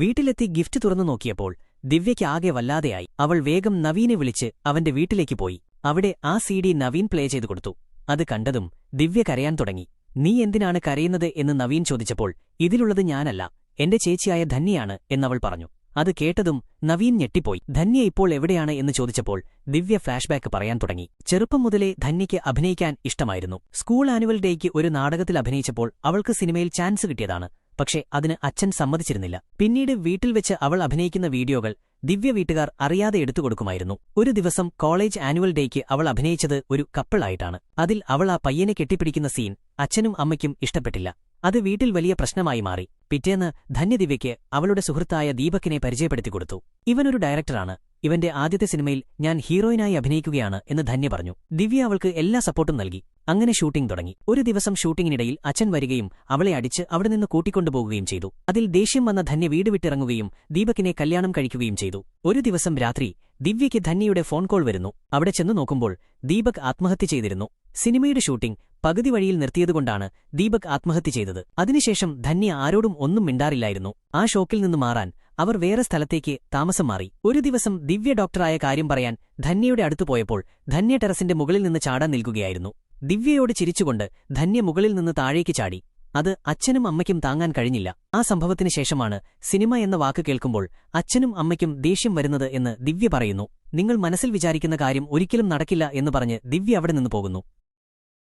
വീട്ടിലെത്തി ഗിഫ്റ്റ് തുറന്നു നോക്കിയപ്പോൾ ദിവ്യയ്ക്ക് ആകെ വല്ലാതെയായി. അവൾ വേഗം നവീനെ വിളിച്ച് അവന്റെ വീട്ടിലേക്ക് പോയി. അവിടെ ആ CD നവീൻ പ്ലേ ചെയ്തു കൊടുത്തു. അത് കണ്ടതും ദിവ്യ കരയാൻ തുടങ്ങി. നീ എന്തിനാണ് കരയുന്നത് എന്ന് നവീൻ ചോദിച്ചപ്പോൾ ഇതിലുള്ളത് ഞാനല്ല, എന്റെ ചേച്ചിയായ ധന്യയാണ് എന്നവൾ പറഞ്ഞു. അത് കേട്ടതും നവീൻ ഞെട്ടിപ്പോയി. ധന്യ ഇപ്പോൾ എവിടെയാണ് എന്ന് ചോദിച്ചപ്പോൾ ദിവ്യ ഫ്ലാഷ്ബാക്ക് പറയാൻ തുടങ്ങി. ചെറുപ്പം മുതലേ ധന്യയ്ക്ക് അഭിനയിക്കാൻ ഇഷ്ടമായിരുന്നു. സ്കൂൾ ആനുവൽ ഡേയ്ക്ക് ഒരു നാടകത്തിൽ അഭിനയിച്ചപ്പോൾ അവൾക്ക് സിനിമയിൽ ചാൻസ് കിട്ടിയതാണ്. പക്ഷേ അതിന് അച്ഛൻ സമ്മതിച്ചിരുന്നില്ല. പിന്നീട് വീട്ടിൽ വെച്ച് അവൾ അഭിനയിക്കുന്ന വീഡിയോകൾ ദിവ്യ വീട്ടുകാർ അറിയാതെ എടുത്തുകൊടുക്കുമായിരുന്നു. ഒരു ദിവസം കോളേജ് ആനുവൽ ഡേയ്ക്ക് അവൾ അഭിനയിച്ചത് ഒരു കപ്പിളായിട്ടാണ്. അതിൽ അവൾ ആ പയ്യനെ കെട്ടിപ്പിടിക്കുന്ന സീൻ അച്ഛനും അമ്മയ്ക്കും ഇഷ്ടപ്പെട്ടില്ല. അത് വീട്ടിൽ വലിയ പ്രശ്നമായി മാറി. പിറ്റേന്ന് ധന്യദിവ്യയ്ക്ക് അവളുടെ സുഹൃത്തായ ദീപക്കിനെ പരിചയപ്പെടുത്തിക്കൊടുത്തു. ഇവനൊരു ഡയറക്ടറാണ്, ഇവന്റെ ആദ്യത്തെ സിനിമയിൽ ഞാൻ ഹീറോയിനായി അഭിനയിക്കുകയാണ് എന്ന് ധന്യ പറഞ്ഞു. ദിവ്യ അവൾക്ക് എല്ലാ സപ്പോർട്ടും നൽകി. അങ്ങനെ ഷൂട്ടിംഗ് തുടങ്ങി. ഒരു ദിവസം ഷൂട്ടിങ്ങിനിടയിൽ അച്ഛൻ വരികയും അവളെ അടിച്ച് അവിടെ നിന്ന് കൂട്ടിക്കൊണ്ടുപോകുകയും ചെയ്തു. അതിൽ ദേഷ്യം വന്ന ധന്യ വീട് വിട്ടിറങ്ങുകയും ദീപക്കിനെ കല്യാണം കഴിക്കുകയും ചെയ്തു. ഒരു ദിവസം രാത്രി ദിവ്യയ്ക്ക് ധന്യയുടെ ഫോൺ കോൾ വരുന്നു. അവിടെ ചെന്നു നോക്കുമ്പോൾ ദീപക് ആത്മഹത്യ ചെയ്തിരുന്നു. സിനിമയുടെ ഷൂട്ടിംഗ് പകുതി വഴിയിൽ നിർത്തിയതുകൊണ്ടാണ് ദീപക് ആത്മഹത്യ ചെയ്തത്. അതിനുശേഷം ധന്യ ആരോടും ഒന്നും മിണ്ടാറില്ലായിരുന്നു. ആ ഷോക്കിൽ നിന്ന് മാറാൻ അവർ വേറെ സ്ഥലത്തേക്ക് താമസം മാറി. ഒരു ദിവസം ദിവ്യ ഡോക്ടറായ കാര്യം പറയാൻ ധന്യയുടെ അടുത്തു പോയപ്പോൾ ധന്യ ടെറസിന്റെ മുകളിൽ നിന്ന് ചാടാൻ നിൽക്കുകയായിരുന്നു. ദിവ്യയോട് ചിരിച്ചുകൊണ്ട് ധന്യ മുകളിൽ നിന്ന് താഴേക്ക് ചാടി. അത് അച്ഛനും അമ്മയ്ക്കും താങ്ങാൻ കഴിഞ്ഞില്ല. ആ സംഭവത്തിന് ശേഷമാണ് സിനിമ എന്ന വാക്ക് കേൾക്കുമ്പോൾ അച്ഛനും അമ്മയ്ക്കും ദേഷ്യം വരുന്നത് എന്ന് ദിവ്യ പറയുന്നു. നിങ്ങൾ മനസ്സിൽ വിചാരിക്കുന്ന കാര്യം ഒരിക്കലും നടക്കില്ല എന്ന് പറഞ്ഞ് ദിവ്യ അവിടെ നിന്ന് പോകുന്നു.